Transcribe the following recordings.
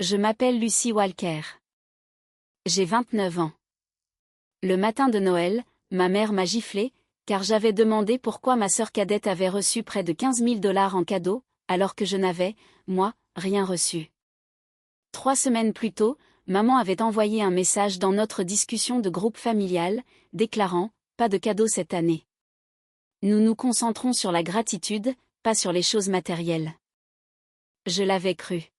Je m'appelle Lucy Walker. J'ai 29 ans. Le matin de Noël, ma mère m'a giflé, car j'avais demandé pourquoi ma sœur cadette avait reçu près de 15 000 $ en cadeau, alors que je n'avais, moi, rien reçu. 3 semaines plus tôt, maman avait envoyé un message dans notre discussion de groupe familial, déclarant « Pas de cadeau cette année. Nous nous concentrons sur la gratitude, pas sur les choses matérielles. » Je l'avais cru.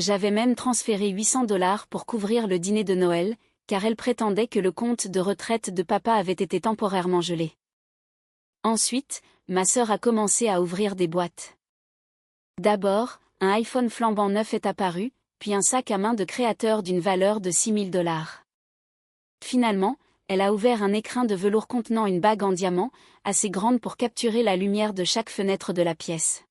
J'avais même transféré 800 $ pour couvrir le dîner de Noël, car elle prétendait que le compte de retraite de papa avait été temporairement gelé. Ensuite, ma sœur a commencé à ouvrir des boîtes. D'abord, un iPhone flambant neuf est apparu, puis un sac à main de créateur d'une valeur de 6 000 $. Finalement, elle a ouvert un écrin de velours contenant une bague en diamant, assez grande pour capturer la lumière de chaque fenêtre de la pièce.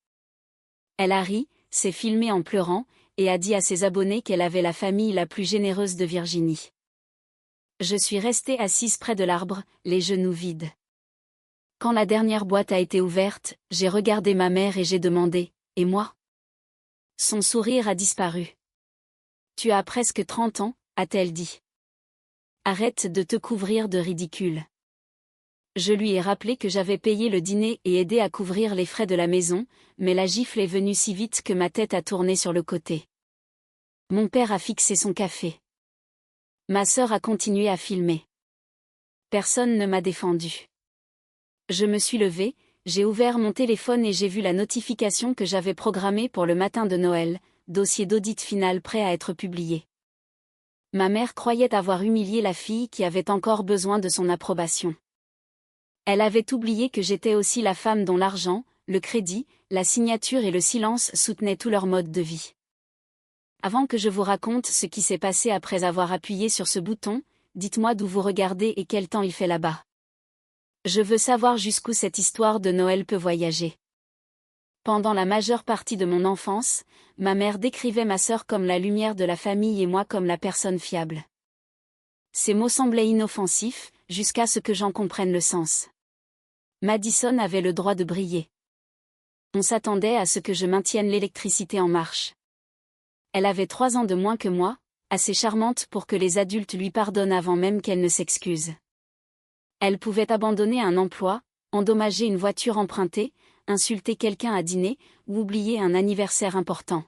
Elle a ri, s'est filmée en pleurant, et a dit à ses abonnés qu'elle avait la famille la plus généreuse de Virginie. Je suis restée assise près de l'arbre, les genoux vides. Quand la dernière boîte a été ouverte, j'ai regardé ma mère et j'ai demandé « Et moi ?» Son sourire a disparu. « Tu as presque 30 ans, a-t-elle dit. Arrête de te couvrir de ridicule. » Je lui ai rappelé que j'avais payé le dîner et aidé à couvrir les frais de la maison, mais la gifle est venue si vite que ma tête a tourné sur le côté. Mon père a fixé son café. Ma sœur a continué à filmer. Personne ne m'a défendu. Je me suis levée, j'ai ouvert mon téléphone et j'ai vu la notification que j'avais programmée pour le matin de Noël, dossier d'audit final prêt à être publié. Ma mère croyait avoir humilié la fille qui avait encore besoin de son approbation. Elle avait oublié que j'étais aussi la femme dont l'argent, le crédit, la signature et le silence soutenaient tout leur mode de vie. Avant que je vous raconte ce qui s'est passé après avoir appuyé sur ce bouton, dites-moi d'où vous regardez et quel temps il fait là-bas. Je veux savoir jusqu'où cette histoire de Noël peut voyager. Pendant la majeure partie de mon enfance, ma mère décrivait ma sœur comme la lumière de la famille et moi comme la personne fiable. Ces mots semblaient inoffensifs, jusqu'à ce que j'en comprenne le sens. Madison avait le droit de briller. On s'attendait à ce que je maintienne l'électricité en marche. Elle avait 3 ans de moins que moi, assez charmante pour que les adultes lui pardonnent avant même qu'elle ne s'excuse. Elle pouvait abandonner un emploi, endommager une voiture empruntée, insulter quelqu'un à dîner, ou oublier un anniversaire important.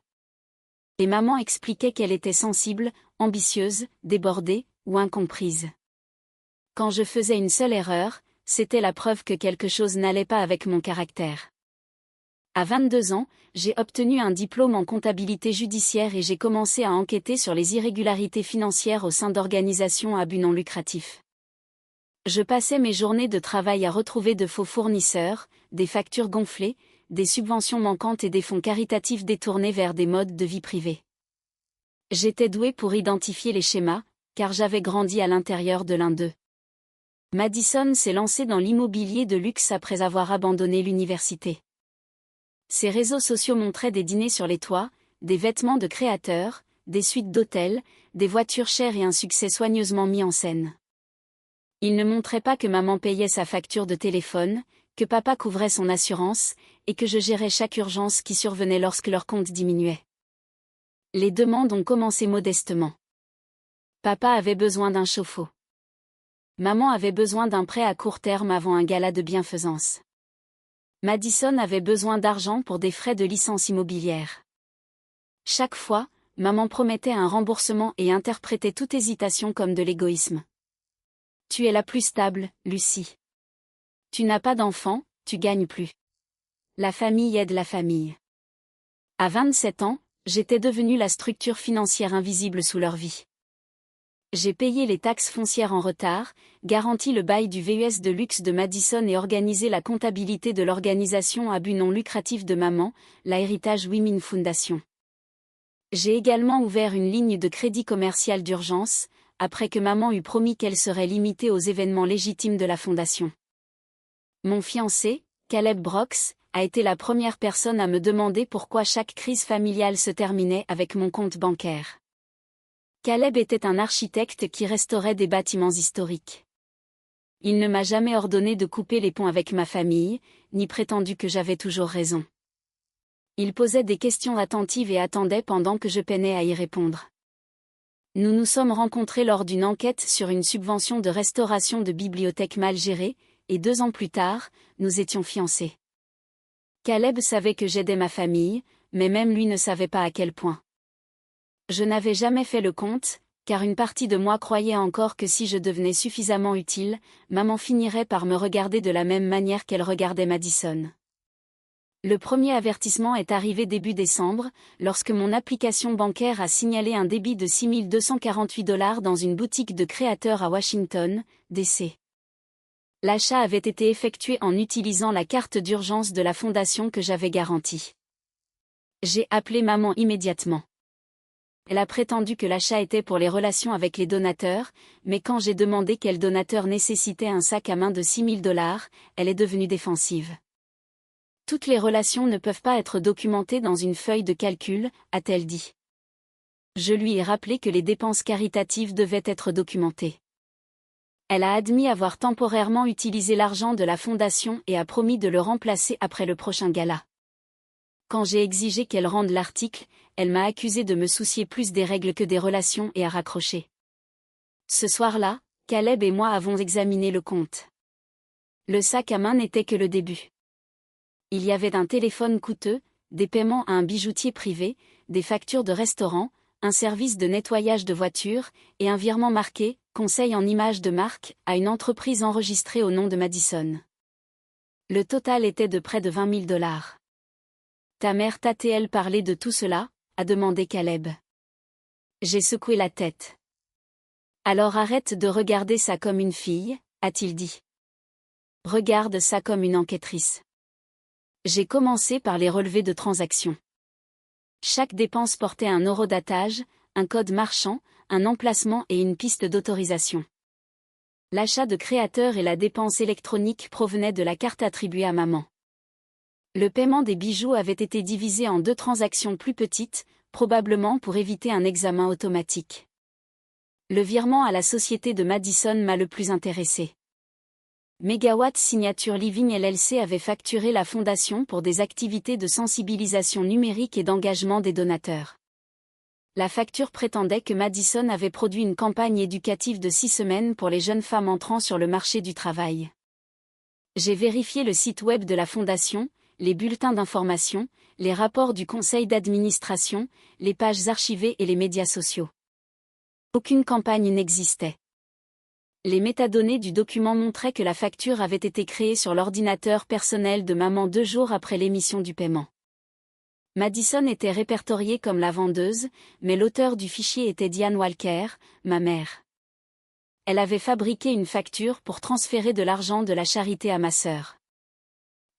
Et maman expliquait qu'elle était sensible, ambitieuse, débordée, ou incomprise. Quand je faisais une seule erreur, c'était la preuve que quelque chose n'allait pas avec mon caractère. À 22 ans, j'ai obtenu un diplôme en comptabilité judiciaire et j'ai commencé à enquêter sur les irrégularités financières au sein d'organisations à but non lucratif. Je passais mes journées de travail à retrouver de faux fournisseurs, des factures gonflées, des subventions manquantes et des fonds caritatifs détournés vers des modes de vie privés. J'étais douée pour identifier les schémas, car j'avais grandi à l'intérieur de l'un d'eux. Madison s'est lancée dans l'immobilier de luxe après avoir abandonné l'université. Ses réseaux sociaux montraient des dîners sur les toits, des vêtements de créateurs, des suites d'hôtels, des voitures chères et un succès soigneusement mis en scène. Il ne montrait pas que maman payait sa facture de téléphone, que papa couvrait son assurance, et que je gérais chaque urgence qui survenait lorsque leur compte diminuait. Les demandes ont commencé modestement. Papa avait besoin d'un chauffe-eau. Maman avait besoin d'un prêt à court terme avant un gala de bienfaisance. Madison avait besoin d'argent pour des frais de licence immobilière. Chaque fois, maman promettait un remboursement et interprétait toute hésitation comme de l'égoïsme. Tu es la plus stable, Lucie. Tu n'as pas d'enfant, tu gagnes plus. La famille aide la famille. À 27 ans, j'étais devenue la structure financière invisible sous leur vie. J'ai payé les taxes foncières en retard, garanti le bail du VUS de luxe de Madison et organisé la comptabilité de l'organisation à but non lucratif de maman, la Heritage Women Foundation. J'ai également ouvert une ligne de crédit commercial d'urgence, après que maman eut promis qu'elle serait limitée aux événements légitimes de la fondation. Mon fiancé, Caleb Brooks, a été la première personne à me demander pourquoi chaque crise familiale se terminait avec mon compte bancaire. Caleb était un architecte qui restaurait des bâtiments historiques. Il ne m'a jamais ordonné de couper les ponts avec ma famille, ni prétendu que j'avais toujours raison. Il posait des questions attentives et attendait pendant que je peinais à y répondre. Nous nous sommes rencontrés lors d'une enquête sur une subvention de restauration de bibliothèque mal gérée, et 2 ans plus tard, nous étions fiancés. Caleb savait que j'aidais ma famille, mais même lui ne savait pas à quel point. Je n'avais jamais fait le compte, car une partie de moi croyait encore que si je devenais suffisamment utile, maman finirait par me regarder de la même manière qu'elle regardait Madison. Le premier avertissement est arrivé début décembre, lorsque mon application bancaire a signalé un débit de $6 248 dans une boutique de créateurs à Washington, D.C. L'achat avait été effectué en utilisant la carte d'urgence de la fondation que j'avais garantie. J'ai appelé maman immédiatement. Elle a prétendu que l'achat était pour les relations avec les donateurs, mais quand j'ai demandé quel donateur nécessitait un sac à main de $6 000, elle est devenue défensive. Toutes les relations ne peuvent pas être documentées dans une feuille de calcul, a-t-elle dit. Je lui ai rappelé que les dépenses caritatives devaient être documentées. Elle a admis avoir temporairement utilisé l'argent de la fondation et a promis de le remplacer après le prochain gala. Quand j'ai exigé qu'elle rende l'article, elle m'a accusé de me soucier plus des règles que des relations et a raccroché. Ce soir-là, Caleb et moi avons examiné le compte. Le sac à main n'était que le début. Il y avait un téléphone coûteux, des paiements à un bijoutier privé, des factures de restaurant, un service de nettoyage de voitures, et un virement marqué « Conseil en images de marque » à une entreprise enregistrée au nom de Madison. Le total était de près de $20 000. Ta mère t'a-t-elle parlé de tout cela ? A demandé Caleb. J'ai secoué la tête. Alors arrête de regarder ça comme une fille, a-t-il dit. Regarde ça comme une enquêtrice. J'ai commencé par les relevés de transactions. Chaque dépense portait un horodatage, un code marchand, un emplacement et une piste d'autorisation. L'achat de créateurs et la dépense électronique provenaient de la carte attribuée à maman. Le paiement des bijoux avait été divisé en 2 transactions plus petites, probablement pour éviter un examen automatique. Le virement à la société de Madison m'a le plus intéressé. Megawatt Signature Living LLC avait facturé la fondation pour des activités de sensibilisation numérique et d'engagement des donateurs. La facture prétendait que Madison avait produit une campagne éducative de 6 semaines pour les jeunes femmes entrant sur le marché du travail. J'ai vérifié le site web de la fondation, les bulletins d'information, les rapports du conseil d'administration, les pages archivées et les médias sociaux. Aucune campagne n'existait. Les métadonnées du document montraient que la facture avait été créée sur l'ordinateur personnel de maman 2 jours après l'émission du paiement. Madison était répertoriée comme la vendeuse, mais l'auteur du fichier était Diane Walker, ma mère. Elle avait fabriqué une facture pour transférer de l'argent de la charité à ma sœur.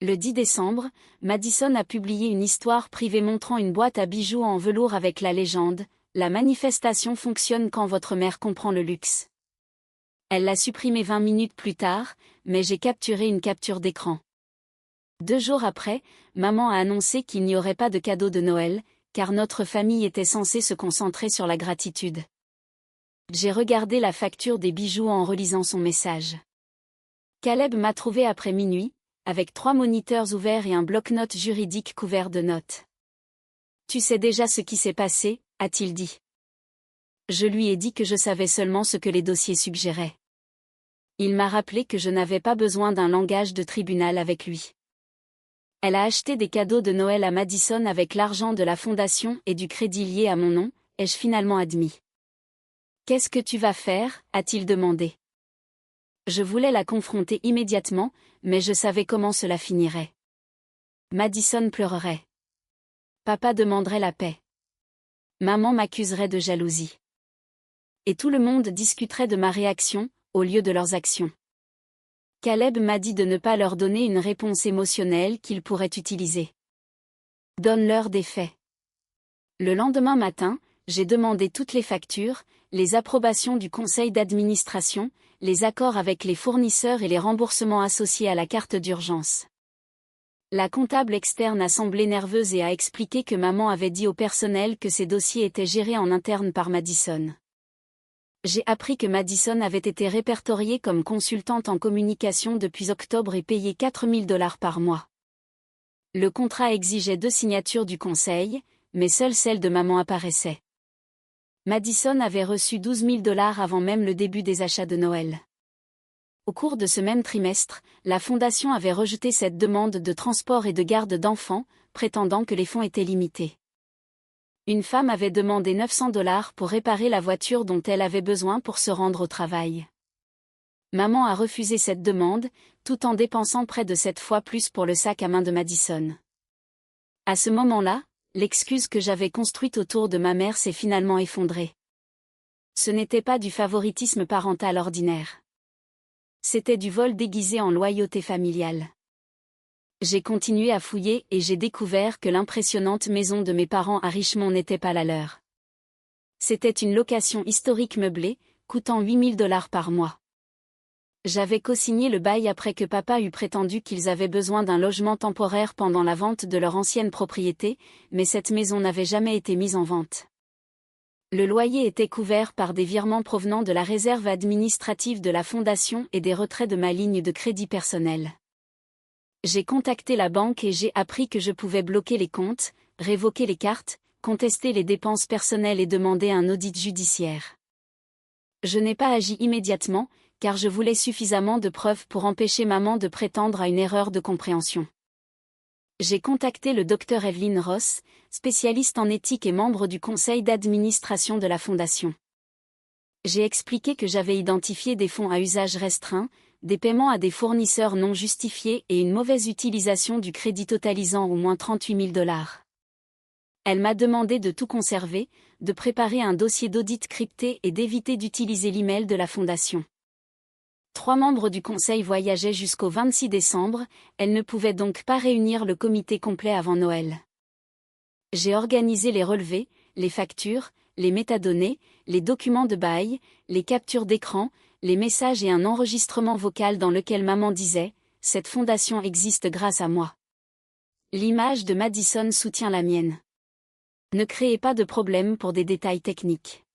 Le 10 décembre, Madison a publié une histoire privée montrant une boîte à bijoux en velours avec la légende « La manifestation fonctionne quand votre mère comprend le luxe ». Elle l'a supprimée 20 minutes plus tard, mais j'ai capturé une capture d'écran. 2 jours après, maman a annoncé qu'il n'y aurait pas de cadeau de Noël, car notre famille était censée se concentrer sur la gratitude. J'ai regardé la facture des bijoux en relisant son message. Caleb m'a trouvé après minuit, avec 3 moniteurs ouverts et un bloc-notes juridique couvert de notes. Tu sais déjà ce qui s'est passé, a-t-il dit. Je lui ai dit que je savais seulement ce que les dossiers suggéraient. Il m'a rappelé que je n'avais pas besoin d'un langage de tribunal avec lui. Elle a acheté des cadeaux de Noël à Madison avec l'argent de la fondation et du crédit lié à mon nom, ai-je finalement admis. Qu'est-ce que tu vas faire ? A-t-il demandé. Je voulais la confronter immédiatement, mais je savais comment cela finirait. Madison pleurerait. Papa demanderait la paix. Maman m'accuserait de jalousie. Et tout le monde discuterait de ma réaction, au lieu de leurs actions. Caleb m'a dit de ne pas leur donner une réponse émotionnelle qu'ils pourraient utiliser. Donne-leur des faits. Le lendemain matin, j'ai demandé toutes les factures, les approbations du conseil d'administration, les accords avec les fournisseurs et les remboursements associés à la carte d'urgence. La comptable externe a semblé nerveuse et a expliqué que maman avait dit au personnel que ces dossiers étaient gérés en interne par Madison. J'ai appris que Madison avait été répertoriée comme consultante en communication depuis octobre et payée $4 000 par mois. Le contrat exigeait 2 signatures du conseil, mais seule celle de maman apparaissait. Madison avait reçu 12 000 $ avant même le début des achats de Noël. Au cours de ce même trimestre, la fondation avait rejeté cette demande de transport et de garde d'enfants, prétendant que les fonds étaient limités. Une femme avait demandé 900 $ pour réparer la voiture dont elle avait besoin pour se rendre au travail. Maman a refusé cette demande, tout en dépensant près de 7 fois plus pour le sac à main de Madison. À ce moment-là, l'excuse que j'avais construite autour de ma mère s'est finalement effondrée. Ce n'était pas du favoritisme parental ordinaire. C'était du vol déguisé en loyauté familiale. J'ai continué à fouiller et j'ai découvert que l'impressionnante maison de mes parents à Richmond n'était pas la leur. C'était une location historique meublée, coûtant 8 000 $ par mois. J'avais co-signé le bail après que papa eut prétendu qu'ils avaient besoin d'un logement temporaire pendant la vente de leur ancienne propriété, mais cette maison n'avait jamais été mise en vente. Le loyer était couvert par des virements provenant de la réserve administrative de la fondation et des retraits de ma ligne de crédit personnel. J'ai contacté la banque et j'ai appris que je pouvais bloquer les comptes, révoquer les cartes, contester les dépenses personnelles et demander un audit judiciaire. Je n'ai pas agi immédiatement, car je voulais suffisamment de preuves pour empêcher maman de prétendre à une erreur de compréhension. J'ai contacté le Dr Evelyn Ross, spécialiste en éthique et membre du conseil d'administration de la fondation. J'ai expliqué que j'avais identifié des fonds à usage restreint, des paiements à des fournisseurs non justifiés et une mauvaise utilisation du crédit totalisant au moins 38 000 $. Elle m'a demandé de tout conserver, de préparer un dossier d'audit crypté et d'éviter d'utiliser l'email de la fondation. 3 membres du conseil voyageaient jusqu'au 26 décembre, elle ne pouvait donc pas réunir le comité complet avant Noël. J'ai organisé les relevés, les factures, les métadonnées, les documents de bail, les captures d'écran, les messages et un enregistrement vocal dans lequel maman disait « Cette fondation existe grâce à moi ». L'image de Madison soutient la mienne. Ne créez pas de problème pour des détails techniques.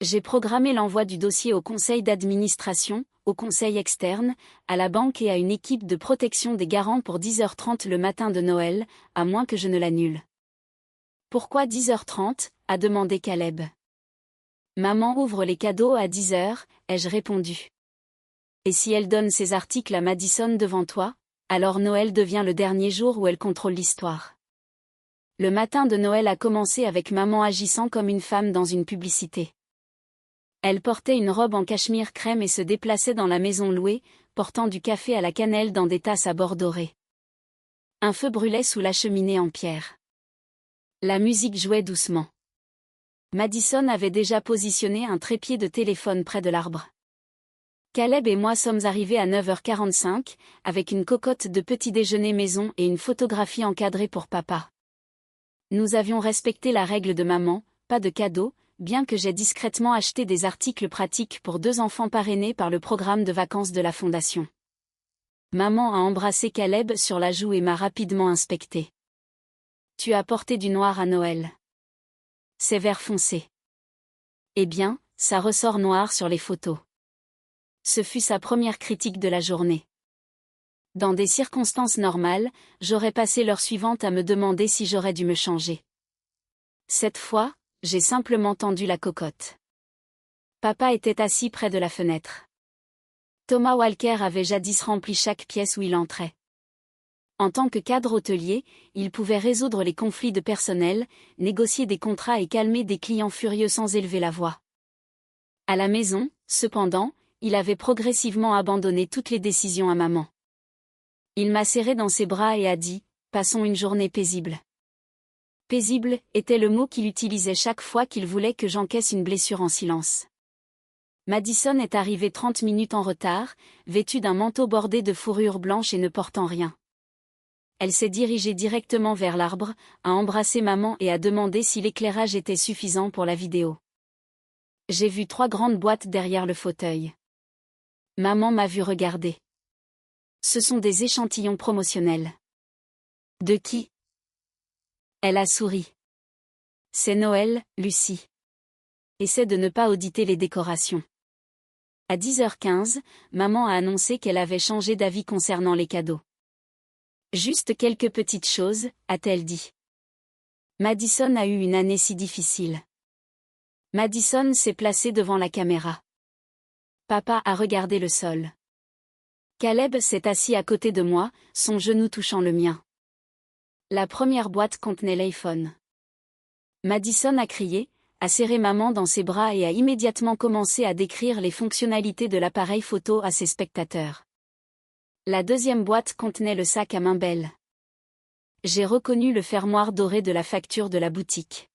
J'ai programmé l'envoi du dossier au conseil d'administration, au conseil externe, à la banque et à une équipe de protection des garants pour 10h30 le matin de Noël, à moins que je ne l'annule. Pourquoi 10h30 a demandé Caleb. Maman ouvre les cadeaux à 10h, ai-je répondu. Et si elle donne ses articles à Madison devant toi, alors Noël devient le dernier jour où elle contrôle l'histoire. Le matin de Noël a commencé avec maman agissant comme une femme dans une publicité. Elle portait une robe en cachemire crème et se déplaçait dans la maison louée, portant du café à la cannelle dans des tasses à bord dorés. Un feu brûlait sous la cheminée en pierre. La musique jouait doucement. Madison avait déjà positionné un trépied de téléphone près de l'arbre. Caleb et moi sommes arrivés à 9h45, avec une cocotte de petit déjeuner maison et une photographie encadrée pour papa. Nous avions respecté la règle de maman, pas de cadeaux, bien que j'ai discrètement acheté des articles pratiques pour 2 enfants parrainés par le programme de vacances de la fondation. Maman a embrassé Caleb sur la joue et m'a rapidement inspecté. Tu as porté du noir à Noël. C'est vert foncé. Eh bien, ça ressort noir sur les photos. Ce fut sa première critique de la journée. Dans des circonstances normales, j'aurais passé l'heure suivante à me demander si j'aurais dû me changer. Cette fois, j'ai simplement tendu la cocotte. Papa était assis près de la fenêtre. Thomas Walker avait jadis rempli chaque pièce où il entrait. En tant que cadre hôtelier, il pouvait résoudre les conflits de personnel, négocier des contrats et calmer des clients furieux sans élever la voix. À la maison, cependant, il avait progressivement abandonné toutes les décisions à maman. Il m'a serré dans ses bras et a dit « Passons une journée paisible ». Paisible était le mot qu'il utilisait chaque fois qu'il voulait que j'encaisse une blessure en silence. Madison est arrivée 30 minutes en retard, vêtue d'un manteau bordé de fourrure blanche et ne portant rien. Elle s'est dirigée directement vers l'arbre, a embrassé maman et a demandé si l'éclairage était suffisant pour la vidéo. J'ai vu 3 grandes boîtes derrière le fauteuil. Maman m'a vu regarder. Ce sont des échantillons promotionnels. De qui ? Elle a souri. C'est Noël, Lucie. Essaie de ne pas auditer les décorations. À 10h15, maman a annoncé qu'elle avait changé d'avis concernant les cadeaux. Juste quelques petites choses, a-t-elle dit. Madison a eu une année si difficile. Madison s'est placée devant la caméra. Papa a regardé le sol. Caleb s'est assis à côté de moi, son genou touchant le mien. La première boîte contenait l'iPhone. Madison a crié, a serré maman dans ses bras et a immédiatement commencé à décrire les fonctionnalités de l'appareil photo à ses spectateurs. La deuxième boîte contenait le sac à main Belle. J'ai reconnu le fermoir doré de la facture de la boutique.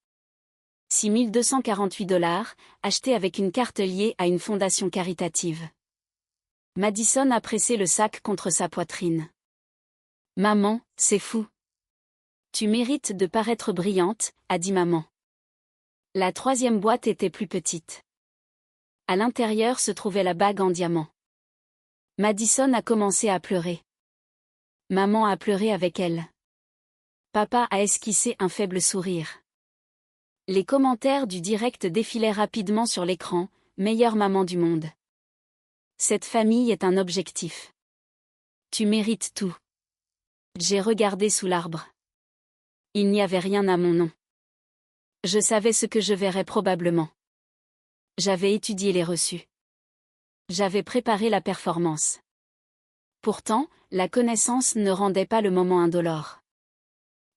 6 248 $, acheté avec une carte liée à une fondation caritative. Madison a pressé le sac contre sa poitrine. Maman, c'est fou. Tu mérites de paraître brillante, a dit maman. La troisième boîte était plus petite. À l'intérieur se trouvait la bague en diamant. Madison a commencé à pleurer. Maman a pleuré avec elle. Papa a esquissé un faible sourire. Les commentaires du direct défilaient rapidement sur l'écran, meilleure maman du monde. Cette famille est un objectif. Tu mérites tout. J'ai regardé sous l'arbre. Il n'y avait rien à mon nom. Je savais ce que je verrais probablement. J'avais étudié les reçus. J'avais préparé la performance. Pourtant, la connaissance ne rendait pas le moment indolore.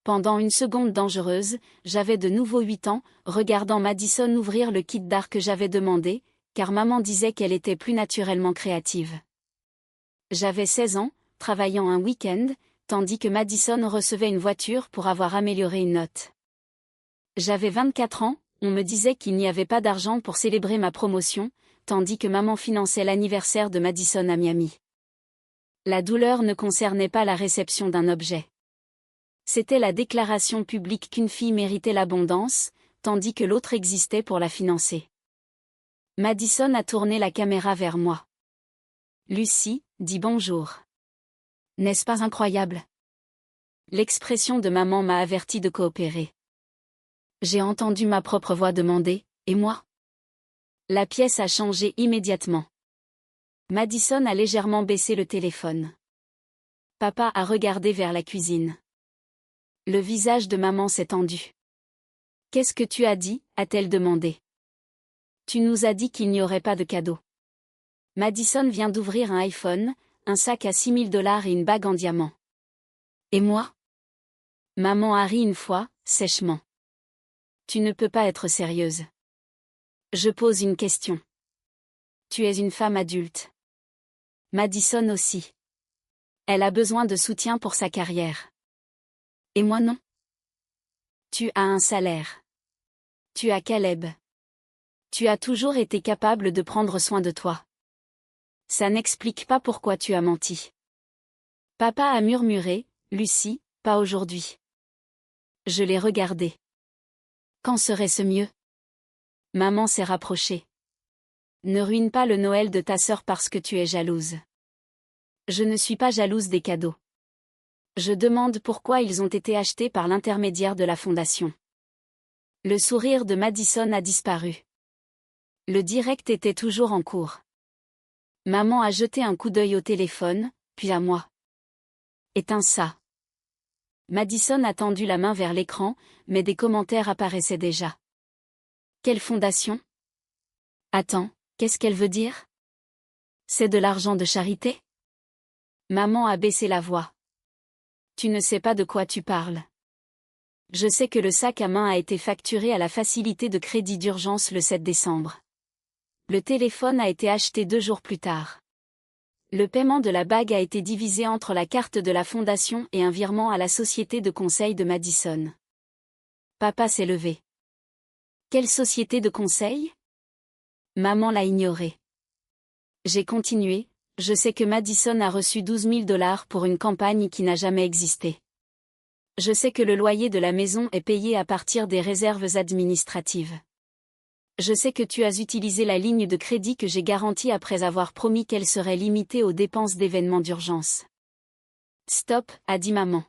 Pendant une seconde dangereuse, j'avais de nouveau 8 ans, regardant Madison ouvrir le kit d'art que j'avais demandé, car maman disait qu'elle était plus naturellement créative. J'avais 16 ans, travaillant un week-end, tandis que Madison recevait une voiture pour avoir amélioré une note. J'avais 24 ans, on me disait qu'il n'y avait pas d'argent pour célébrer ma promotion, tandis que maman finançait l'anniversaire de Madison à Miami. La douleur ne concernait pas la réception d'un objet. C'était la déclaration publique qu'une fille méritait l'abondance, tandis que l'autre existait pour la financer. Madison a tourné la caméra vers moi. Lucie, dis bonjour. N'est-ce pas incroyable? L'expression de maman m'a averti de coopérer. J'ai entendu ma propre voix demander, et moi? La pièce a changé immédiatement. Madison a légèrement baissé le téléphone. Papa a regardé vers la cuisine. Le visage de maman s'est tendu. Qu'est-ce que tu as dit, a-t-elle demandé. Tu nous as dit qu'il n'y aurait pas de cadeau. Madison vient d'ouvrir un iPhone, un sac à 6 000 $ et une bague en diamant. Et moi? Maman a ri une fois, sèchement. Tu ne peux pas être sérieuse. Je pose une question. Tu es une femme adulte. Madison aussi. Elle a besoin de soutien pour sa carrière. Et moi non. Tu as un salaire. Tu as Caleb. Tu as toujours été capable de prendre soin de toi. Ça n'explique pas pourquoi tu as menti. Papa a murmuré, Lucie, pas aujourd'hui. Je l'ai regardé. Quand serait-ce mieux? Maman s'est rapprochée. Ne ruine pas le Noël de ta sœur parce que tu es jalouse. Je ne suis pas jalouse des cadeaux. Je demande pourquoi ils ont été achetés par l'intermédiaire de la fondation. Le sourire de Madison a disparu. Le direct était toujours en cours. Maman a jeté un coup d'œil au téléphone, puis à moi. Éteins ça. Madison a tendu la main vers l'écran, mais des commentaires apparaissaient déjà. Quelle fondation? Attends, qu'est-ce qu'elle veut dire? C'est de l'argent de charité? Maman a baissé la voix. Tu ne sais pas de quoi tu parles. Je sais que le sac à main a été facturé à la facilité de crédit d'urgence le 7 décembre. Le téléphone a été acheté 2 jours plus tard. Le paiement de la bague a été divisé entre la carte de la fondation et un virement à la société de conseil de Madison. Papa s'est levé. Quelle société de conseil? Maman l'a ignoré. J'ai continué. Je sais que Madison a reçu 12 000 $ pour une campagne qui n'a jamais existé. Je sais que le loyer de la maison est payé à partir des réserves administratives. Je sais que tu as utilisé la ligne de crédit que j'ai garantie après avoir promis qu'elle serait limitée aux dépenses d'événements d'urgence. Stop, a dit maman.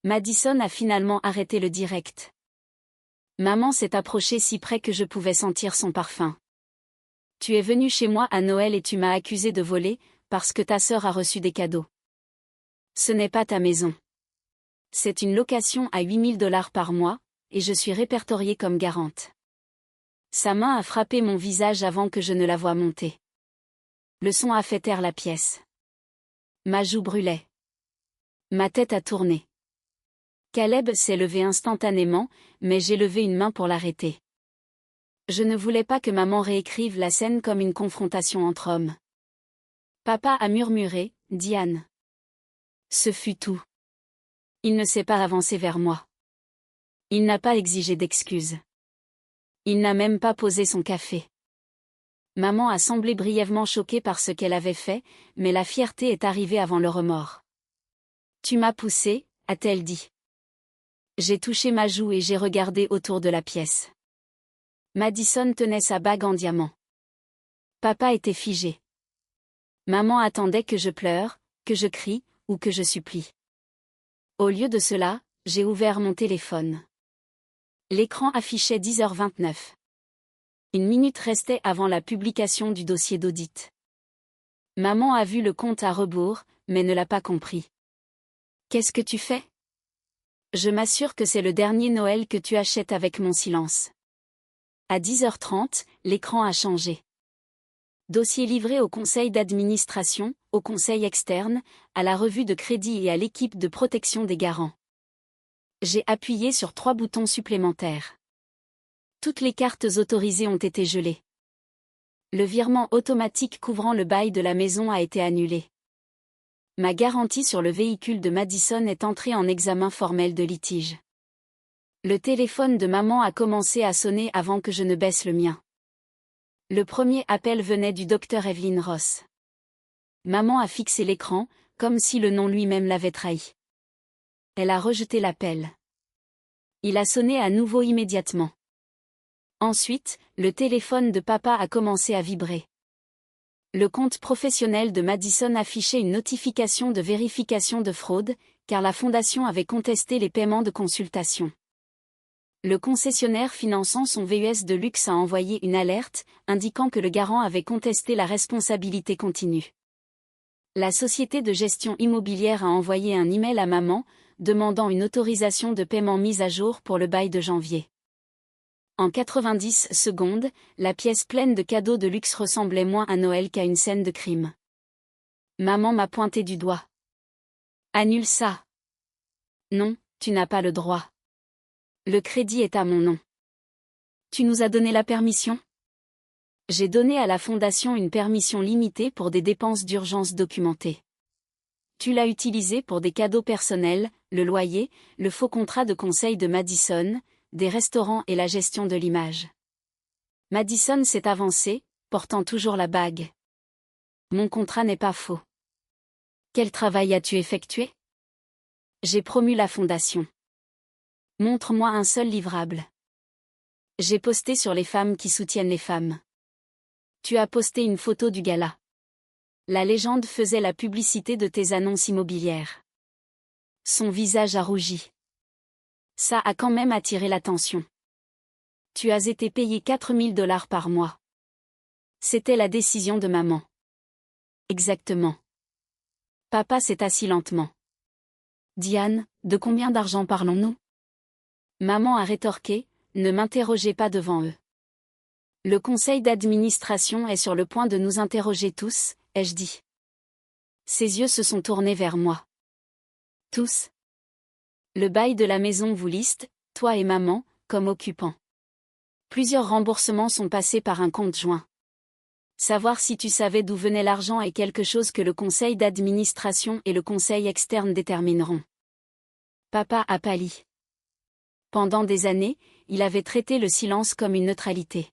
Madison a finalement arrêté le direct. Maman s'est approchée si près que je pouvais sentir son parfum. Tu es venu chez moi à Noël et tu m'as accusé de voler, parce que ta sœur a reçu des cadeaux. Ce n'est pas ta maison. C'est une location à 8 000 $ par mois, et je suis répertoriée comme garante. Sa main a frappé mon visage avant que je ne la voie monter. Le son a fait taire la pièce. Ma joue brûlait. Ma tête a tourné. Caleb s'est levé instantanément, mais j'ai levé une main pour l'arrêter. Je ne voulais pas que maman réécrive la scène comme une confrontation entre hommes. Papa a murmuré, « Diane. » Ce fut tout. Il ne s'est pas avancé vers moi. Il n'a pas exigé d'excuses. Il n'a même pas posé son café. Maman a semblé brièvement choquée par ce qu'elle avait fait, mais la fierté est arrivée avant le remords. « Tu m'as poussé », a-t-elle dit. J'ai touché ma joue et j'ai regardé autour de la pièce. Madison tenait sa bague en diamant. Papa était figé. Maman attendait que je pleure, que je crie, ou que je supplie. Au lieu de cela, j'ai ouvert mon téléphone. L'écran affichait 10h29. Une minute restait avant la publication du dossier d'audit. Maman a vu le compte à rebours, mais ne l'a pas compris. « Qu'est-ce que tu fais ? » Je m'assure que c'est le dernier Noël que tu achètes avec mon silence. À 10h30, l'écran a changé. Dossier livré au conseil d'administration, au conseil externe, à la revue de crédit et à l'équipe de protection des garants. J'ai appuyé sur 3 boutons supplémentaires. Toutes les cartes autorisées ont été gelées. Le virement automatique couvrant le bail de la maison a été annulé. Ma garantie sur le véhicule de Madison est entrée en examen formel de litige. Le téléphone de maman a commencé à sonner avant que je ne baisse le mien. Le premier appel venait du docteur Evelyn Ross. Maman a fixé l'écran, comme si le nom lui-même l'avait trahi. Elle a rejeté l'appel. Il a sonné à nouveau immédiatement. Ensuite, le téléphone de papa a commencé à vibrer. Le compte professionnel de Madison affichait une notification de vérification de fraude, car la fondation avait contesté les paiements de consultation. Le concessionnaire finançant son VUS de luxe a envoyé une alerte, indiquant que le garant avait contesté la responsabilité continue. La société de gestion immobilière a envoyé un email à maman, demandant une autorisation de paiement mise à jour pour le bail de janvier. En 90 secondes, la pièce pleine de cadeaux de luxe ressemblait moins à Noël qu'à une scène de crime. Maman m'a pointé du doigt. « Annule ça. »« Non, tu n'as pas le droit. Le crédit est à mon nom. »« Tu nous as donné la permission ?» J'ai donné à la fondation une permission limitée pour des dépenses d'urgence documentées. Tu l'as utilisée pour des cadeaux personnels, le loyer, le faux contrat de conseil de Madison, des restaurants et la gestion de l'image. Madison s'est avancé, portant toujours la bague. Mon contrat n'est pas faux. Quel travail as-tu effectué ? J'ai promu la fondation. Montre-moi un seul livrable. J'ai posté sur les femmes qui soutiennent les femmes. Tu as posté une photo du gala. La légende faisait la publicité de tes annonces immobilières. Son visage a rougi. Ça a quand même attiré l'attention. Tu as été payé 4 000 $ par mois. C'était la décision de maman. Exactement. Papa s'est assis lentement. Diane, de combien d'argent parlons-nous ? Maman a rétorqué, ne m'interrogez pas devant eux. Le conseil d'administration est sur le point de nous interroger tous, ai-je dit. Ses yeux se sont tournés vers moi. Tous. Le bail de la maison vous liste, toi et maman, comme occupants. Plusieurs remboursements sont passés par un compte joint. Savoir si tu savais d'où venait l'argent est quelque chose que le conseil d'administration et le conseil externe détermineront. Papa a pâli. Pendant des années, il avait traité le silence comme une neutralité.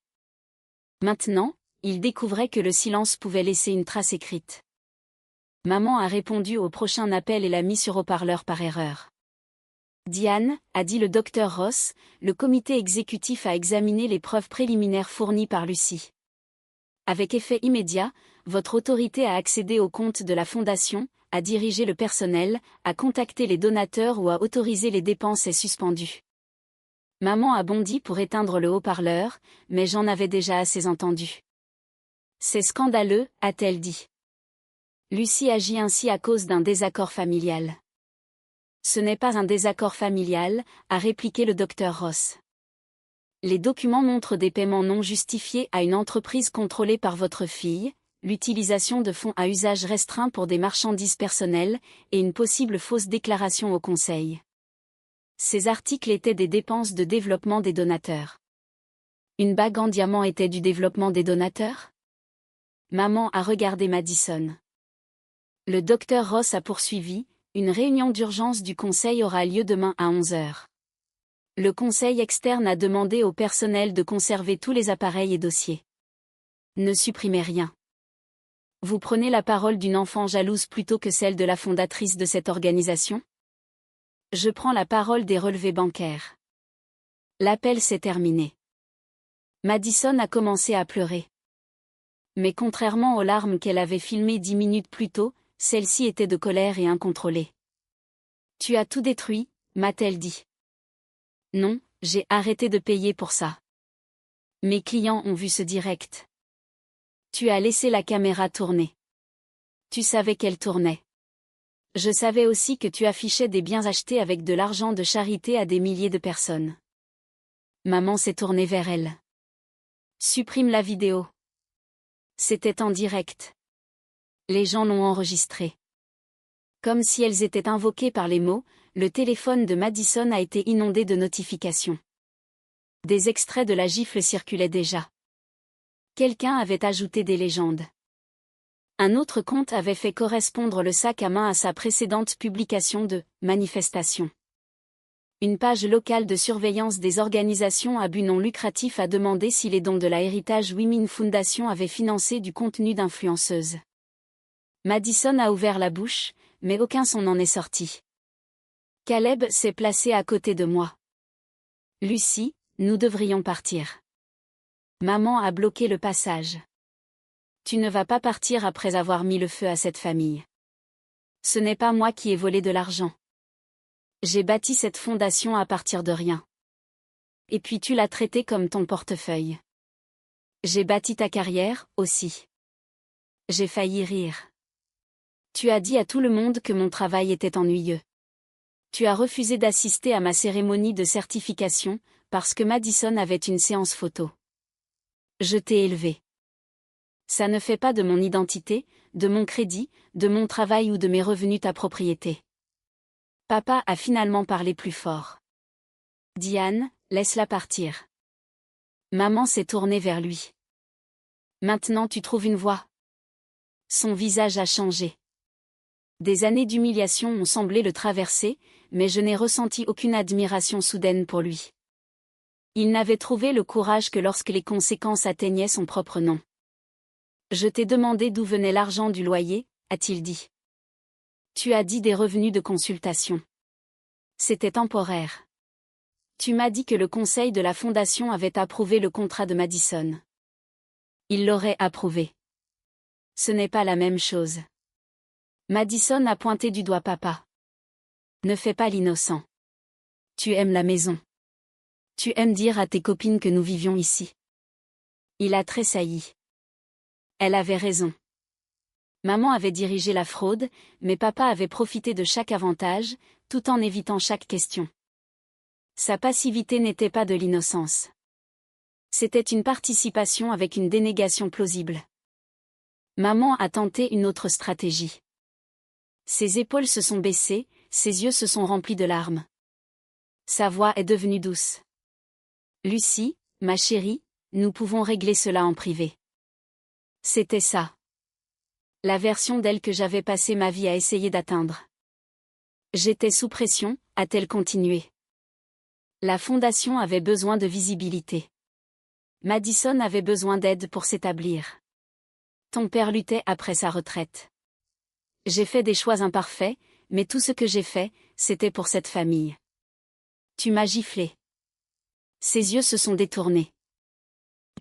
Maintenant, il découvrait que le silence pouvait laisser une trace écrite. Maman a répondu au prochain appel et l'a mis sur haut-parleur par erreur. Diane, a dit le docteur Ross, le comité exécutif a examiné les preuves préliminaires fournies par Lucie. Avec effet immédiat, votre autorité a accédé au compte de la fondation, a dirigé le personnel, a contacté les donateurs ou a autorisé les dépenses est suspendue. Maman a bondi pour éteindre le haut-parleur, mais j'en avais déjà assez entendu. C'est scandaleux, a-t-elle dit. Lucie agit ainsi à cause d'un désaccord familial. Ce n'est pas un désaccord familial, a répliqué le docteur Ross. Les documents montrent des paiements non justifiés à une entreprise contrôlée par votre fille, l'utilisation de fonds à usage restreint pour des marchandises personnelles, et une possible fausse déclaration au conseil. Ces articles étaient des dépenses de développement des donateurs. Une bague en diamant était du développement des donateurs? Maman a regardé Madison. Le docteur Ross a poursuivi, une réunion d'urgence du conseil aura lieu demain à 11 heures. Le conseil externe a demandé au personnel de conserver tous les appareils et dossiers. Ne supprimez rien. Vous prenez la parole d'une enfant jalouse plutôt que celle de la fondatrice de cette organisation? Je prends la parole des relevés bancaires. L'appel s'est terminé. Madison a commencé à pleurer. Mais contrairement aux larmes qu'elle avait filmées 10 minutes plus tôt, celle-ci était de colère et incontrôlée. Tu as tout détruit, m'a-t-elle dit. Non, j'ai arrêté de payer pour ça. Mes clients ont vu ce direct. Tu as laissé la caméra tourner. Tu savais qu'elle tournait. Je savais aussi que tu affichais des biens achetés avec de l'argent de charité à des milliers de personnes. Maman s'est tournée vers elle. Supprime la vidéo. C'était en direct. Les gens l'ont enregistré. Comme si elles étaient invoquées par les mots, le téléphone de Madison a été inondé de notifications. Des extraits de la gifle circulaient déjà. Quelqu'un avait ajouté des légendes. Un autre compte avait fait correspondre le sac à main à sa précédente publication de « manifestation ». Une page locale de surveillance des organisations à but non lucratif a demandé si les dons de la Heritage Women Foundation avaient financé du contenu d'influenceuses. Madison a ouvert la bouche, mais aucun son n'en est sorti. Caleb s'est placé à côté de moi. Lucie, nous devrions partir. Maman a bloqué le passage. Tu ne vas pas partir après avoir mis le feu à cette famille. Ce n'est pas moi qui ai volé de l'argent. J'ai bâti cette fondation à partir de rien. Et puis tu l'as traitée comme ton portefeuille. J'ai bâti ta carrière, aussi. J'ai failli rire. Tu as dit à tout le monde que mon travail était ennuyeux. Tu as refusé d'assister à ma cérémonie de certification, parce que Madison avait une séance photo. Je t'ai élevé. Ça ne fait pas de mon identité, de mon crédit, de mon travail ou de mes revenus ta propriété. Papa a finalement parlé plus fort. Diane, laisse-la partir. Maman s'est tournée vers lui. Maintenant tu trouves une voie. Son visage a changé. Des années d'humiliation ont semblé le traverser, mais je n'ai ressenti aucune admiration soudaine pour lui. Il n'avait trouvé le courage que lorsque les conséquences atteignaient son propre nom. Je t'ai demandé d'où venait l'argent du loyer, a-t-il dit. Tu as dit des revenus de consultation. C'était temporaire. Tu m'as dit que le conseil de la fondation avait approuvé le contrat de Madison. Il l'aurait approuvé. Ce n'est pas la même chose. Madison a pointé du doigt papa. Ne fais pas l'innocent. Tu aimes la maison. Tu aimes dire à tes copines que nous vivions ici. Il a tressailli. Elle avait raison. Maman avait dirigé la fraude, mais papa avait profité de chaque avantage, tout en évitant chaque question. Sa passivité n'était pas de l'innocence. C'était une participation avec une dénégation plausible. Maman a tenté une autre stratégie. Ses épaules se sont baissées, ses yeux se sont remplis de larmes. Sa voix est devenue douce. Lucie, ma chérie, nous pouvons régler cela en privé. C'était ça. La version d'elle que j'avais passé ma vie à essayer d'atteindre. J'étais sous pression, a-t-elle continué. La fondation avait besoin de visibilité. Madison avait besoin d'aide pour s'établir. Ton père luttait après sa retraite. J'ai fait des choix imparfaits, mais tout ce que j'ai fait, c'était pour cette famille. Tu m'as giflé. Ses yeux se sont détournés.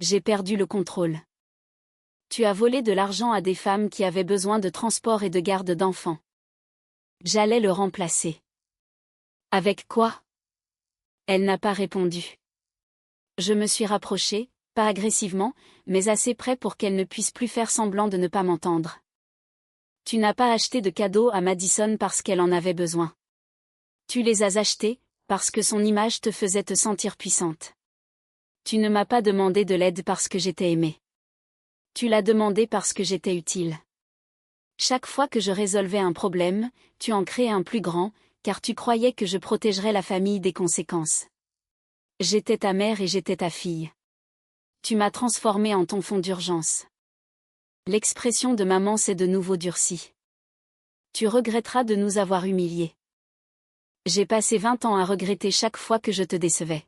J'ai perdu le contrôle. Tu as volé de l'argent à des femmes qui avaient besoin de transport et de garde d'enfants. J'allais le remplacer. Avec quoi? Elle n'a pas répondu. Je me suis rapproché, pas agressivement, mais assez près pour qu'elle ne puisse plus faire semblant de ne pas m'entendre. Tu n'as pas acheté de cadeaux à Madison parce qu'elle en avait besoin. Tu les as achetés, parce que son image te faisait te sentir puissante. Tu ne m'as pas demandé de l'aide parce que j'étais aimée. Tu l'as demandé parce que j'étais utile. Chaque fois que je résolvais un problème, tu en créais un plus grand, car tu croyais que je protégerais la famille des conséquences. J'étais ta mère et j'étais ta fille. Tu m'as transformée en ton fonds d'urgence. L'expression de maman s'est de nouveau durcie. Tu regretteras de nous avoir humiliés. J'ai passé 20 ans à regretter chaque fois que je te décevais.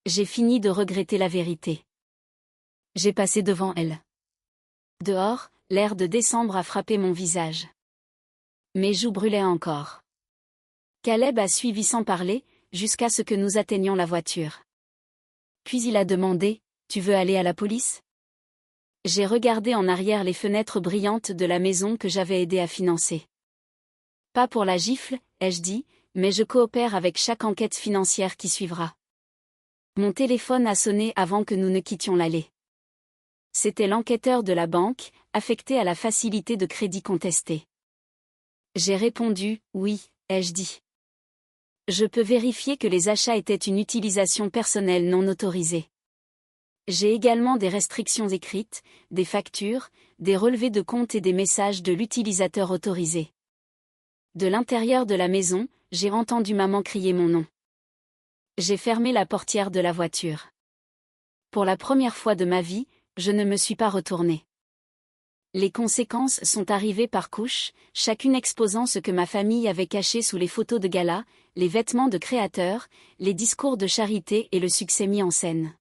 J'ai fini de regretter la vérité. J'ai passé devant elle. Dehors, l'air de décembre a frappé mon visage. Mes joues brûlaient encore. Caleb a suivi sans parler, jusqu'à ce que nous atteignions la voiture. Puis il a demandé, « Tu veux aller à la police ?» J'ai regardé en arrière les fenêtres brillantes de la maison que j'avais aidé à financer. Pas pour la gifle, ai-je dit, mais je coopère avec chaque enquête financière qui suivra. Mon téléphone a sonné avant que nous ne quittions l'allée. C'était l'enquêteur de la banque, affecté à la facilité de crédit contestée. J'ai répondu, oui, ai-je dit. Je peux vérifier que les achats étaient une utilisation personnelle non autorisée. J'ai également des restrictions écrites, des factures, des relevés de compte et des messages de l'utilisateur autorisé. De l'intérieur de la maison, j'ai entendu maman crier mon nom. J'ai fermé la portière de la voiture. Pour la première fois de ma vie, je ne me suis pas retournée. Les conséquences sont arrivées par couches, chacune exposant ce que ma famille avait caché sous les photos de gala, les vêtements de créateurs, les discours de charité et le succès mis en scène.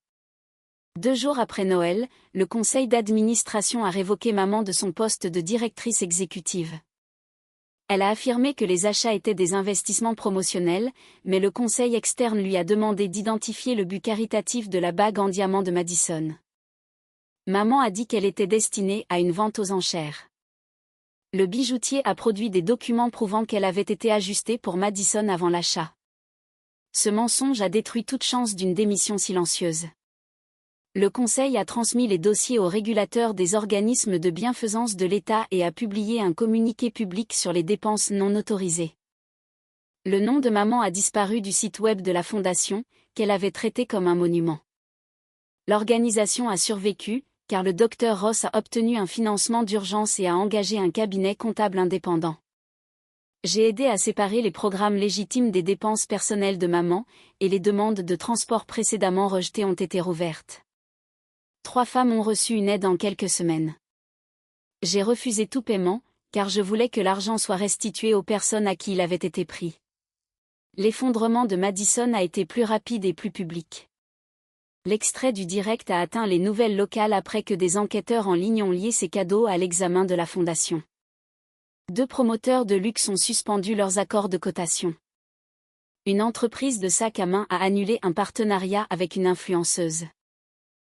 2 jours après Noël, le conseil d'administration a révoqué maman de son poste de directrice exécutive. Elle a affirmé que les achats étaient des investissements promotionnels, mais le conseil externe lui a demandé d'identifier le but caritatif de la bague en diamant de Madison. Maman a dit qu'elle était destinée à une vente aux enchères. Le bijoutier a produit des documents prouvant qu'elle avait été ajustée pour Madison avant l'achat. Ce mensonge a détruit toute chance d'une démission silencieuse. Le Conseil a transmis les dossiers aux régulateurs des organismes de bienfaisance de l'État et a publié un communiqué public sur les dépenses non autorisées. Le nom de maman a disparu du site web de la Fondation, qu'elle avait traité comme un monument. L'organisation a survécu, car le Dr Ross a obtenu un financement d'urgence et a engagé un cabinet comptable indépendant. J'ai aidé à séparer les programmes légitimes des dépenses personnelles de maman, et les demandes de transport précédemment rejetées ont été rouvertes. 3 femmes ont reçu une aide en quelques semaines. J'ai refusé tout paiement, car je voulais que l'argent soit restitué aux personnes à qui il avait été pris. L'effondrement de Madison a été plus rapide et plus public. L'extrait du direct a atteint les nouvelles locales après que des enquêteurs en ligne ont lié ces cadeaux à l'examen de la fondation. 2 promoteurs de luxe ont suspendu leurs accords de cotation. Une entreprise de sacs à main a annulé un partenariat avec une influenceuse.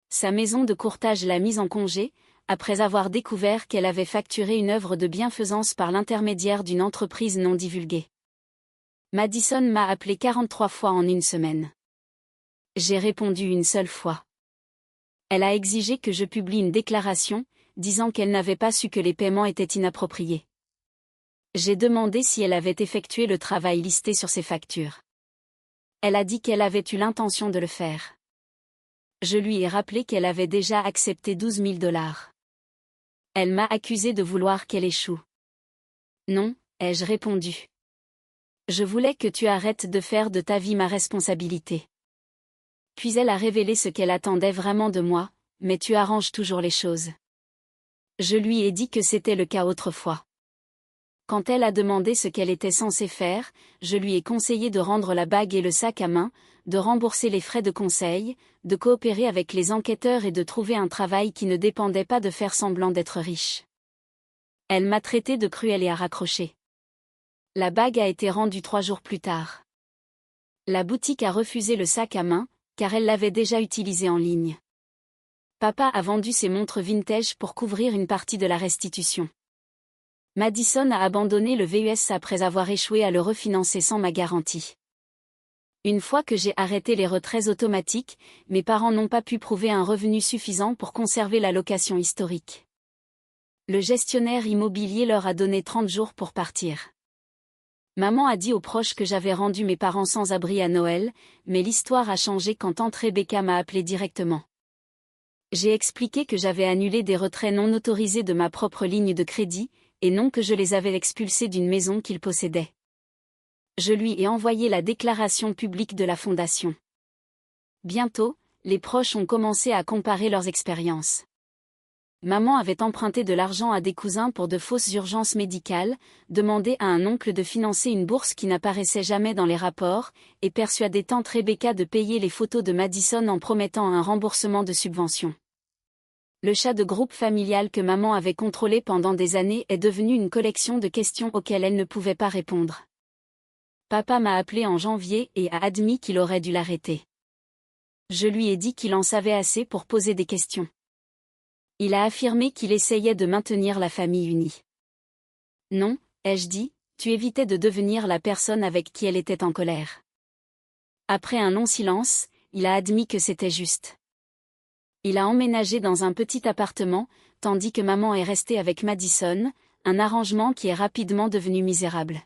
Sa maison de courtage l'a mise en congé, après avoir découvert qu'elle avait facturé une œuvre de bienfaisance par l'intermédiaire d'une entreprise non divulguée. Madison m'a appelé 43 fois en une semaine. J'ai répondu une seule fois. Elle a exigé que je publie une déclaration, disant qu'elle n'avait pas su que les paiements étaient inappropriés. J'ai demandé si elle avait effectué le travail listé sur ses factures. Elle a dit qu'elle avait eu l'intention de le faire. Je lui ai rappelé qu'elle avait déjà accepté $12 000. Elle m'a accusé de vouloir qu'elle échoue. Non, ai-je répondu. Je voulais que tu arrêtes de faire de ta vie ma responsabilité. Puis elle a révélé ce qu'elle attendait vraiment de moi, mais tu arranges toujours les choses. Je lui ai dit que c'était le cas autrefois. Quand elle a demandé ce qu'elle était censée faire, je lui ai conseillé de rendre la bague et le sac à main, de rembourser les frais de conseil, de coopérer avec les enquêteurs et de trouver un travail qui ne dépendait pas de faire semblant d'être riche. Elle m'a traité de cruelle et a raccroché. La bague a été rendue 3 jours plus tard. La boutique a refusé le sac à main, car elle l'avait déjà utilisé en ligne. Papa a vendu ses montres vintage pour couvrir une partie de la restitution. Madison a abandonné le VUS après avoir échoué à le refinancer sans ma garantie. Une fois que j'ai arrêté les retraits automatiques, mes parents n'ont pas pu prouver un revenu suffisant pour conserver la location historique. Le gestionnaire immobilier leur a donné 30 jours pour partir. Maman a dit aux proches que j'avais rendu mes parents sans abri à Noël, mais l'histoire a changé quand tante Rebecca m'a appelé directement. J'ai expliqué que j'avais annulé des retraits non autorisés de ma propre ligne de crédit, et non que je les avais expulsés d'une maison qu'ils possédaient. Je lui ai envoyé la déclaration publique de la fondation. Bientôt, les proches ont commencé à comparer leurs expériences. Maman avait emprunté de l'argent à des cousins pour de fausses urgences médicales, demandé à un oncle de financer une bourse qui n'apparaissait jamais dans les rapports, et persuadé tante Rebecca de payer les photos de Madison en promettant un remboursement de subvention. Le chat de groupe familial que maman avait contrôlé pendant des années est devenu une collection de questions auxquelles elle ne pouvait pas répondre. Papa m'a appelé en janvier et a admis qu'il aurait dû l'arrêter. Je lui ai dit qu'il en savait assez pour poser des questions. Il a affirmé qu'il essayait de maintenir la famille unie. Non, ai-je dit, tu évitais de devenir la personne avec qui elle était en colère. Après un long silence, il a admis que c'était juste. Il a emménagé dans un petit appartement, tandis que maman est restée avec Madison, un arrangement qui est rapidement devenu misérable.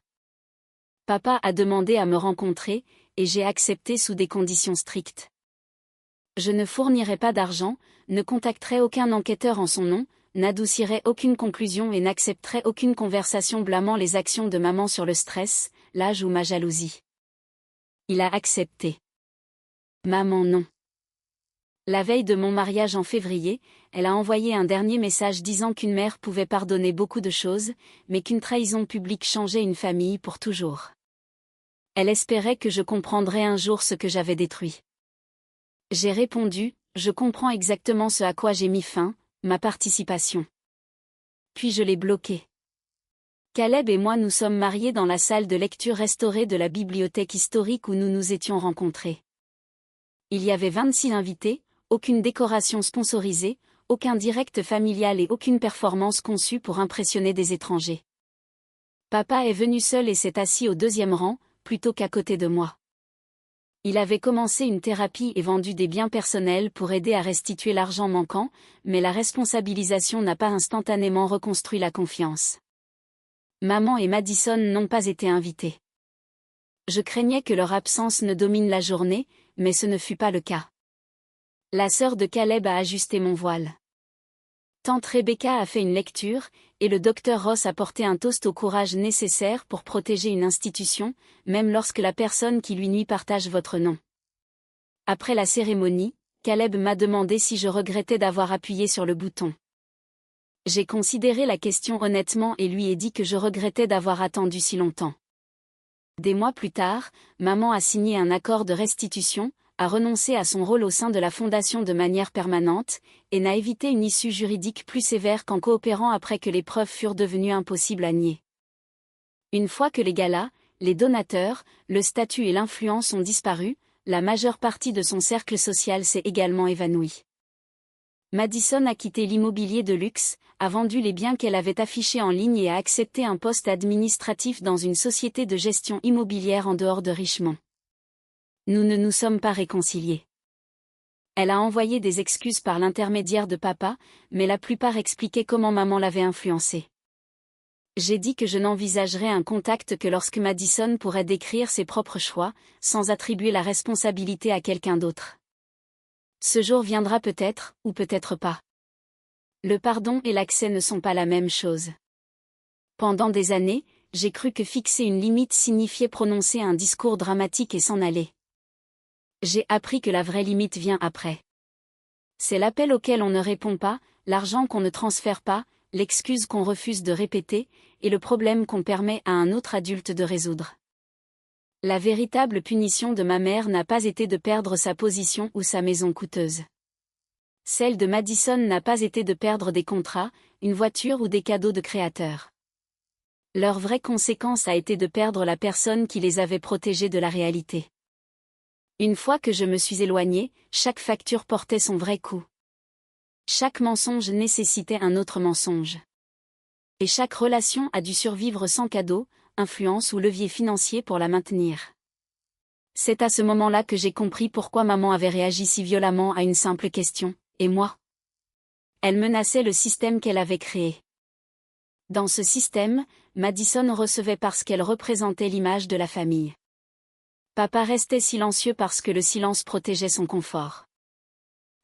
Papa a demandé à me rencontrer, et j'ai accepté sous des conditions strictes. Je ne fournirai pas d'argent, ne contacterai aucun enquêteur en son nom, n'adoucirai aucune conclusion et n'accepterai aucune conversation blâmant les actions de maman sur le stress, l'âge ou ma jalousie. Il a accepté. Maman non. La veille de mon mariage en février, elle a envoyé un dernier message disant qu'une mère pouvait pardonner beaucoup de choses, mais qu'une trahison publique changeait une famille pour toujours. Elle espérait que je comprendrais un jour ce que j'avais détruit. J'ai répondu, je comprends exactement ce à quoi j'ai mis fin, ma participation. Puis je l'ai bloqué. Caleb et moi nous sommes mariés dans la salle de lecture restaurée de la bibliothèque historique où nous nous étions rencontrés. Il y avait 26 invités, aucune décoration sponsorisée, aucun direct familial et aucune performance conçue pour impressionner des étrangers. Papa est venu seul et s'est assis au deuxième rang, plutôt qu'à côté de moi. Il avait commencé une thérapie et vendu des biens personnels pour aider à restituer l'argent manquant, mais la responsabilisation n'a pas instantanément reconstruit la confiance. Maman et Madison n'ont pas été invités. Je craignais que leur absence ne domine la journée, mais ce ne fut pas le cas. La sœur de Caleb a ajusté mon voile. Tante Rebecca a fait une lecture, et le docteur Ross a porté un toast au courage nécessaire pour protéger une institution, même lorsque la personne qui lui nuit partage votre nom. Après la cérémonie, Caleb m'a demandé si je regrettais d'avoir appuyé sur le bouton. J'ai considéré la question honnêtement et lui ai dit que je regrettais d'avoir attendu si longtemps. Des mois plus tard, maman a signé un accord de restitution, a renoncé à son rôle au sein de la fondation de manière permanente, et n'a évité une issue juridique plus sévère qu'en coopérant après que les preuves furent devenues impossibles à nier. Une fois que les galas, les donateurs, le statut et l'influence ont disparu, la majeure partie de son cercle social s'est également évanouie. Madison a quitté l'immobilier de luxe, a vendu les biens qu'elle avait affichés en ligne et a accepté un poste administratif dans une société de gestion immobilière en dehors de Richmond. Nous ne nous sommes pas réconciliés. Elle a envoyé des excuses par l'intermédiaire de papa, mais la plupart expliquaient comment maman l'avait influencée. J'ai dit que je n'envisagerais un contact que lorsque Madison pourrait décrire ses propres choix, sans attribuer la responsabilité à quelqu'un d'autre. Ce jour viendra peut-être, ou peut-être pas. Le pardon et l'accès ne sont pas la même chose. Pendant des années, j'ai cru que fixer une limite signifiait prononcer un discours dramatique et s'en aller. J'ai appris que la vraie limite vient après. C'est l'appel auquel on ne répond pas, l'argent qu'on ne transfère pas, l'excuse qu'on refuse de répéter, et le problème qu'on permet à un autre adulte de résoudre. La véritable punition de ma mère n'a pas été de perdre sa position ou sa maison coûteuse. Celle de Madison n'a pas été de perdre des contrats, une voiture ou des cadeaux de créateurs. Leur vraie conséquence a été de perdre la personne qui les avait protégés de la réalité. Une fois que je me suis éloignée, chaque facture portait son vrai coût. Chaque mensonge nécessitait un autre mensonge. Et chaque relation a dû survivre sans cadeau, influence ou levier financier pour la maintenir. C'est à ce moment-là que j'ai compris pourquoi maman avait réagi si violemment à une simple question, et moi? Elle menaçait le système qu'elle avait créé. Dans ce système, Madison recevait parce qu'elle représentait l'image de la famille. Papa restait silencieux parce que le silence protégeait son confort.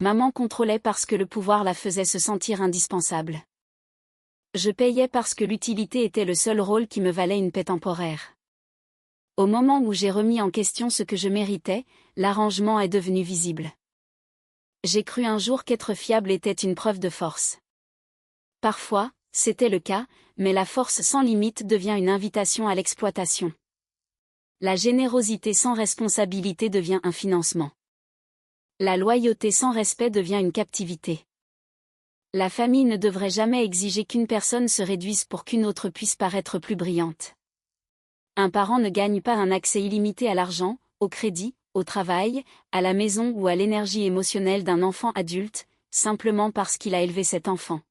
Maman contrôlait parce que le pouvoir la faisait se sentir indispensable. Je payais parce que l'utilité était le seul rôle qui me valait une paix temporaire. Au moment où j'ai remis en question ce que je méritais, l'arrangement est devenu visible. J'ai cru un jour qu'être fiable était une preuve de force. Parfois, c'était le cas, mais la force sans limite devient une invitation à l'exploitation. La générosité sans responsabilité devient un financement. La loyauté sans respect devient une captivité. La famille ne devrait jamais exiger qu'une personne se réduise pour qu'une autre puisse paraître plus brillante. Un parent ne gagne pas un accès illimité à l'argent, au crédit, au travail, à la maison ou à l'énergie émotionnelle d'un enfant adulte, simplement parce qu'il a élevé cet enfant.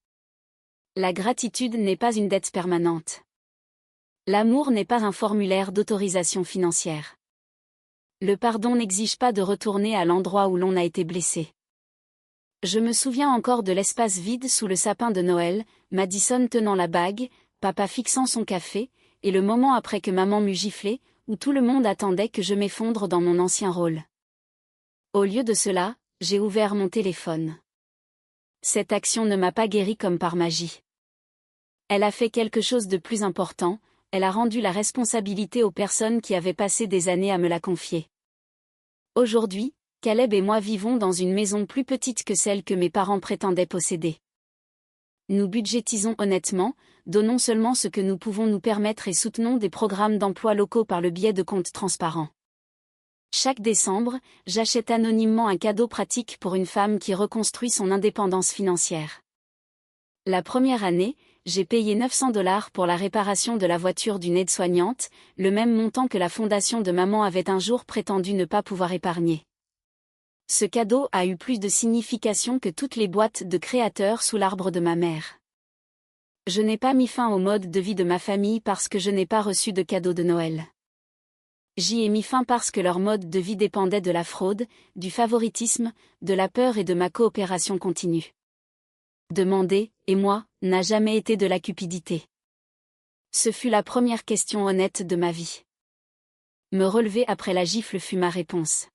La gratitude n'est pas une dette permanente. L'amour n'est pas un formulaire d'autorisation financière. Le pardon n'exige pas de retourner à l'endroit où l'on a été blessé. Je me souviens encore de l'espace vide sous le sapin de Noël, Madison tenant la bague, papa fixant son café, et le moment après que maman m'eut giflé, où tout le monde attendait que je m'effondre dans mon ancien rôle. Au lieu de cela, j'ai ouvert mon téléphone. Cette action ne m'a pas guéri comme par magie. Elle a fait quelque chose de plus important, elle a rendu la responsabilité aux personnes qui avaient passé des années à me la confier. Aujourd'hui, Caleb et moi vivons dans une maison plus petite que celle que mes parents prétendaient posséder. Nous budgétisons honnêtement, donnons seulement ce que nous pouvons nous permettre et soutenons des programmes d'emploi locaux par le biais de comptes transparents. Chaque décembre, j'achète anonymement un cadeau pratique pour une femme qui reconstruit son indépendance financière. La première année, j'ai payé $900 pour la réparation de la voiture d'une aide-soignante, le même montant que la fondation de maman avait un jour prétendu ne pas pouvoir épargner. Ce cadeau a eu plus de signification que toutes les boîtes de créateurs sous l'arbre de ma mère. Je n'ai pas mis fin au mode de vie de ma famille parce que je n'ai pas reçu de cadeau de Noël. J'y ai mis fin parce que leur mode de vie dépendait de la fraude, du favoritisme, de la peur et de ma coopération continue. Demander, et moi, n'a jamais été de la cupidité. Ce fut la première question honnête de ma vie. Me relever après la gifle fut ma réponse.